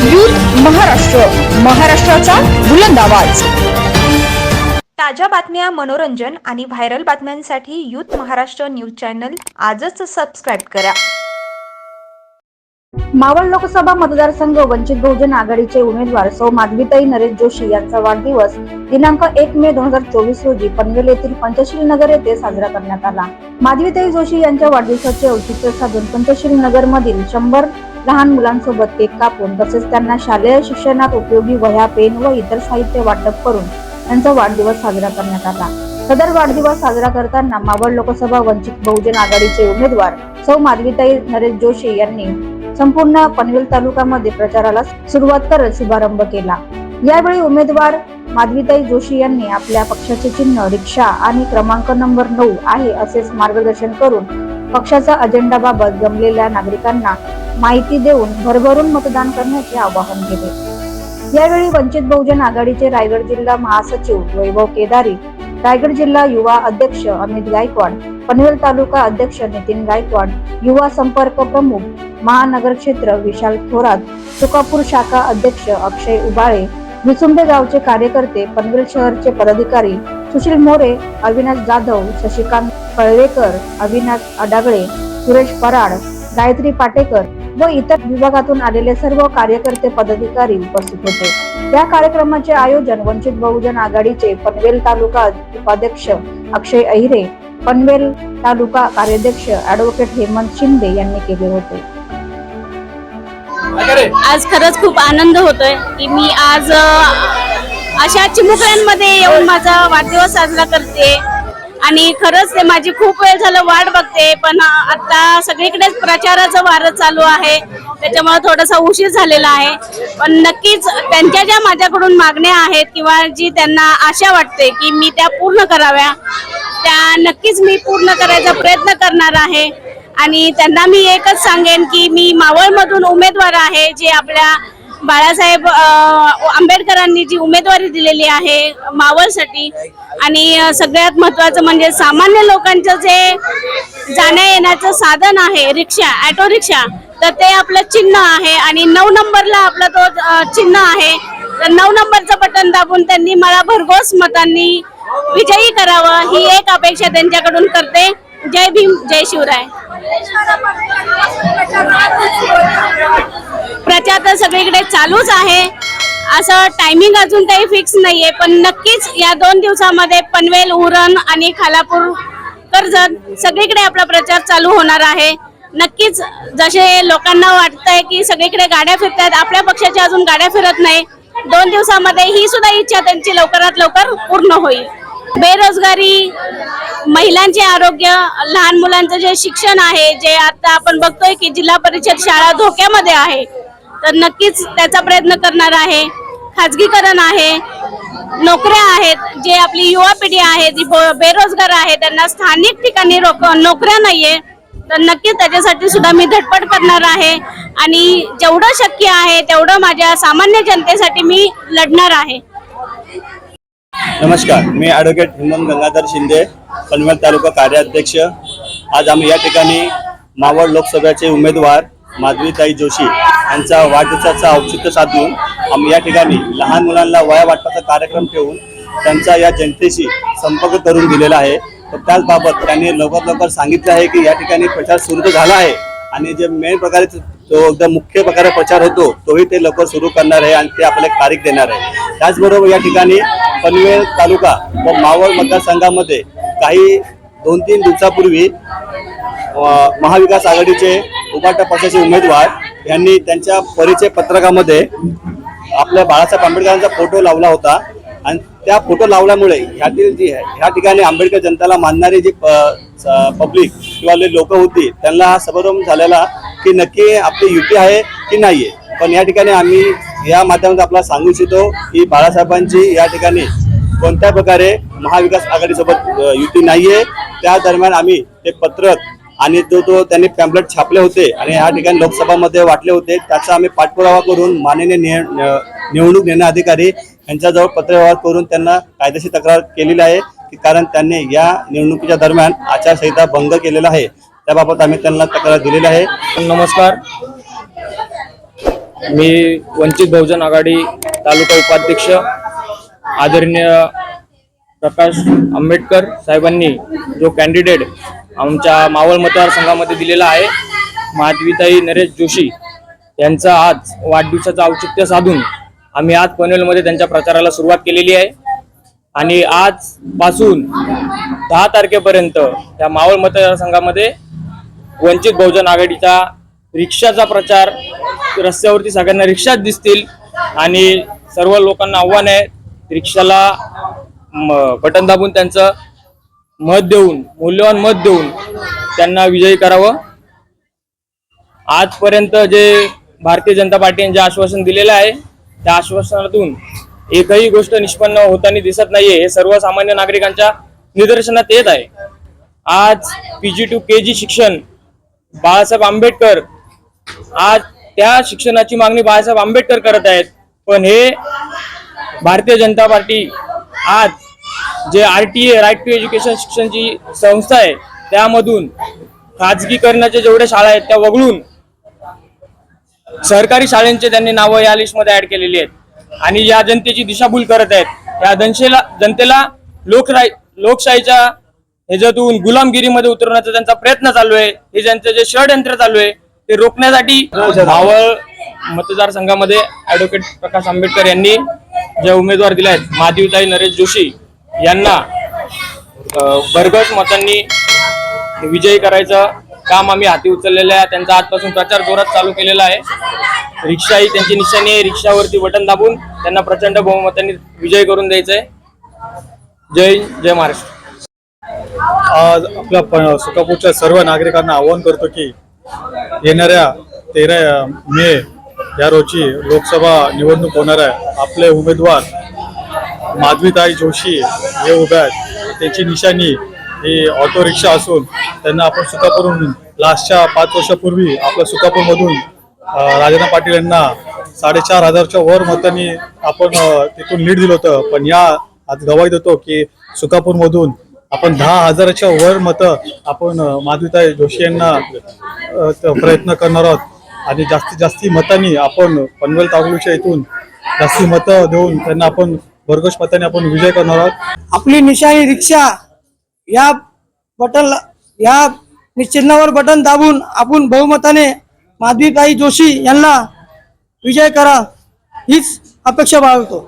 Youth Maharashtra, महाराष्ट्राचा बुलंद आवाज। ताज्या बातम्या, मनोरंजन आणि व्हायरल बातम्यांसाठी यूथ महाराष्ट्र न्यूज चॅनल आजच सबस्क्राइब करा। मावळ लोकसभा मतदारसंघ वंचित बहुजन आघाडीचे उमेदवार सौ माधवीताई नरेश जोशी यांचा वाढदिवस दिनांक 1 मे 2024 रोजी पनवेल येथील पंचशील नगर येथे साजरा करण्यात आला। माधवीताई जोशी यांच्या वाढदिवसाचे औचित्य साधून पंचशील नगर मधील 100 लहान मुलांसोबत केक कापून तसेच त्यांना शालेय शिक्षणात उपयोगी वह्या, पेन व इतर साहित्य वाटप करून त्यांचा वाढदिवस साजरा करण्यात आला। सदर वाढदिवस साजरा करताना मावळ लोकसभा वंचित बहुजन आघाडीचे उमेदवार सौ माधवीताई नरेश जोशी यांनी संपूर्ण पनवेल तालुक्यामध्ये प्रचाराला सुरुवात करत शुभारंभ केला। यावेळी उमेदवार माधवीताई जोशी यांनी आपल्या पक्षाचे चिन्ह रिक्षा आणि क्रमांक नंबर 9 आहे असेच मार्गदर्शन करून पक्षाचा अजेंडाबाबत जमलेल्या नागरिकांना माहिती देऊन भरभरून मतदान करण्याचे आवाहन केले। यावेळी वंचित बहुजन आघाडीचे रायगड जिल्हा महासचिव वैभव केदारी, रायगड जिल्हा युवा अध्यक्ष अमित गायकवाड, पनवेल तालुका अध्यक्ष नितीन गायकवाड, युवा संपर्क प्रमुख महानगर क्षेत्र विशाल थोरात, तुकापूर शाखा अध्यक्ष अक्षय उबाळे, विसुंबे गावचे कार्यकर्ते, पनवेल शहरचे पदाधिकारी सुशील मोरे, अविनाश जाधव, शशिकांत पळवेकर, अविनाश अडागळे, सुरेश पराड, गायत्री पाटेकर व इतर विभागातून आलेले सर्व कार्यकर्ते पदाधिकारी उपस्थित होते। या कार्यक्रमाचे आयोजन वंचित बहुजन आघाडीचे पनवेल तालुका उपाध्यक्ष अक्षय अहिरे, पनवेल तालुका कार्याध्यक्ष ॲडव्होकेट हेमंत शिंदे यांनी केले होते। आज खरंच खूप आनंद होतोय की मी आज अशा चिमुकल्यांमध्ये येऊन माझा वाढदिवस साजरा करते आणि खरंच ते माझी खूप वेळ झालं वाट बघते, पण आता सगळीकडेच प्रचाराचं वारं चालू आहे, त्याच्यामुळे थोडासा उशीर झालेला आहे। पण नक्कीच त्यांच्या ज्या माझ्याकडून मागण्या आहेत किंवा जी त्यांना आशा वाटते की मी त्या पूर्ण कराव्या, त्या नक्कीच मी पूर्ण करायचा प्रयत्न करणार आहे। आणि त्यांना मी एकच सांगेन की मी मावळमधून उमेदवार आहे, जे आपल्या बाळासाहेब आंबेडकरांनी जी उमेदवारी दिलेली आहे मावळसाठी, आणि सगळ्यात महत्त्वाचं म्हणजे सामान्य लोकांचं जे जाण्या येण्याचं साधन आहे रिक्षा, ऑटो रिक्षा, तर ते आपलं चिन्ह आहे आणि 9 नंबरला आपला तो चिन्ह आहे। तर 9 नंबरचं बटन दाबून त्यांनी मला भरघोस मतांनी विजयी करावं ही एक अपेक्षा त्यांच्याकडून करते। जय भीम, जय शिवराय। प्रचार तर सगळीकडे चालूच आहे, असं टायमिंग अजून काही फिक्स नाहीये, पण नक्कीच या 2 दिवसामध्ये पनवेल, उरण आणि खालापूर, कर्जत सगळीकडे आपला प्रचार चालू होणार आहे। नक्कीच जसे लोकांना वाटतंय की सगळीकडे गाड्या फिरतात, आपल्या पक्षाच्या अजून गाड्या फिरत नाही, 2 दिवसामध्ये ही सुद्धा इच्छा त्यांची लवकरात लवकर पूर्ण होईल। बेरोजगारी, महिलांचे आरोग्य, लहान मुलांचं जे शिक्षण आहे, जे आता आपण बघतोय की जिल्हा परिषद शाळा धोक्यामध्ये आहे, तर नक्कीच त्याचा प्रयत्न करणार आहे। खाजगीकरण आहे, नोकऱ्या आहेत, जे आपली युवा पिढी आहे जी बेरोजगार आहे, त्यांना स्थानिक ठिकाणी नोकऱ्या नाहीये, तर नक्कीच त्याच्यासाठी सुद्धा मी धडपड करणार आहे आणि जेवढं शक्य आहे तेवढं माझ्या सामान्य जनतेसाठी मी लढणार आहे। नमस्कार, मी ॲडव्होकेट हेमंत गंगाधर शिंदे, पनवेल तालुका कार्याध्यक्ष। आज आम्ही या ठिकाणी मावळ लोकसभेचे उमेदवार माधवीताई जोशी यांचा वाढदिवसाचा औचित्य साधून आम्ही या ठिकाणी लहान मुलांना वह्या वाटपाचा कार्यक्रम ठेवून त्यांचा या जनतेशी संपर्क करून दिलेला आहे। तर त्याचबाबत त्यांनी लवकर सांगितलं आहे की या ठिकाणी प्रचार सुरू झाला आहे आणि जे मेन प्रकारे जो एकदम मुख्य प्रकारे प्रचार होतो तोही ते लवकर सुरू करणार आहे आणि ते आपल्याला तारीख देणार आहे। त्याचबरोबर या ठिकाणी पनवेल तालुका व मावळ मतदारसंघामध्ये काही 2-3 दिवसापूर्वी महाविकास आघाडीचे उभाटा पक्षाचे उमेदवार यांनी त्यांच्या परिचय पत्रकामध्ये आपल्या बाळासाहेब आंबेडकरांचा फोटो लावला होता आणि त्या फोटो लावल्यामुळे ह्या ठिकाणी आंबेडकर जनताला मानणारी जी पब्लिक किंवा लोक होती त्यांना सबरम झालेला की नक्की आपली युती आहे की नाहीये। पण या ठिकाणी आम्ही या माध्यमातून आपल्याला सांगू इच्छितो की बाळासाहेबांची या ठिकाणी कोणत्या प्रकारे महाविकास आघाडीसोबत युती नाहीये। त्या दरम्यान आम्ही ते पत्रक आणि तो त्यांनी पॅम्पलेट छापले होते आणि या ठिकाणी लोकसभामध्ये वाटले होते, त्याचा आम्ही पाठपुरावा करून माननीय निवडणूक निर्णय अधिकारी यांच्याजवळ पत्रव्यवहार करून त्यांना कायदेशीर तक्रार केलेली आहे की कारण त्यांनी या निवडणुकीच्या दरम्यान आचारसंहिता भंग केलेला आहे, त्याबाबत आम्ही त्यांना तक्रार दिलेली आहे। नमस्कार, मी वंचित बहुजन आघाडी तालुका उपाध्यक्ष आदरणीय प्रकाश आंबेडकर साहेबांनी जो कॅन्डिडेट आमच्या मावळ मतदारसंघामध्ये दिलेला आहे माधवीताई नरेश जोशी यांचा आज वाढदिवसाचं औचित्य साधून आम्ही आज पनवेलमध्ये त्यांच्या प्रचाराला सुरुवात केलेली आहे आणि आजपासून 10 तारखेपर्यंत या मावळ मतदारसंघामध्ये वंचित बहुजन आघाडीचा रिक्षाचा प्रचार, रस्त्यावरती सगळ्यांना रिक्षाच दिसतील आणि सर्व लोकांना आव्हान आहे रिक्षाला बटन दाबून त्यांचं मत देऊन, मूल्यवान मत देऊन त्यांना विजयी करावं। आजपर्यंत जे भारतीय जनता पार्टीने जे आश्वासन दिलेलं आहे त्या आश्वासनातून एकही गोष्ट निष्पन्न होताना दिसत नाहीये, हे सर्वसामान्य नागरिकांच्या निदर्शनात येत आहे। आज PG to KG शिक्षण बाळासाहेब आंबेडकर, आज त्या शिक्षणाची मागणी बाळासाहेब आंबेडकर करत आहेत, पण हे भारतीय जनता पार्टी आज जे RTA राईट टू एज्युकेशन शिक्षणची संस्था आहे त्यामधून खाजगीकरणाच्या जेवढ्या शाळा आहेत त्या वगळून सरकारी शाळांचे त्यांनी नावं या लिस्टमध्ये ऍड केलेली आहेत आणि या जनतेची दिशाभूल करत आहेत। या जनतेला लोकशाहीच्या ह्याच्यातून गुलामगिरीमध्ये उतरवण्याचा त्यांचा प्रयत्न चालू आहे। हे ज्यांचं जे षडयंत्र चालू आहे ते रोखण्यासाठी मावळ मतदारसंघामध्ये ऍडव्होकेट प्रकाश आंबेडकर यांनी जे उमेदवार दिले आहेत माधवीताई नरेश जोशी यांना भरघोस मतांनी विजयी करायचं काम आम्ही हाती उचललेलं आहे। त्यांचा आजपासून प्रचार जोरात चालू केलेला आहे। रिक्षा ही त्यांची निशाणी आहे, रिक्षावरती बटन दाबून त्यांना प्रचंड बहुमतांनी विजयी करून द्यायचंय। जय हिंद, जय महाराष्ट्र। आज आपल्या सुकापूरच्या सर्व नागरिकांना आवाहन करतो की येणाऱ्या 13 मे या रोजी लोकसभा निवडणूक होणार आहे। आपले उमेदवार माधवीताई जोशी हे उभे आहेत, त्यांची निशाणी ही ऑटो रिक्षा असून त्यांना आपण सुकापूरहून लास्टच्या 5 वर्षापूर्वी आपल्या सुकापूरमधून राजाराम पाटील यांना 4,500च्या वर मतांनी आपण तिथून लीड दिलं होतं, पण या आज गवाही देतो की सुकापूरमधून आपण 10,000च्या वर मतं आपण माधवीताई जोशी यांना प्रयत्न करणार आहोत आणि जास्तीत जास्त मतांनी आपण पनवेल तालुक्याच्या इथून जास्ती मतं देऊन त्यांना आपण भरघोस मतांनी आपण विजय करणार आहोत। आपली निशाणी रिक्षा या चिन्हावर बटन दाबून आपण बहुमताने माधवीताई जोशी यांना विजय करा हीच अपेक्षा बाळगतो।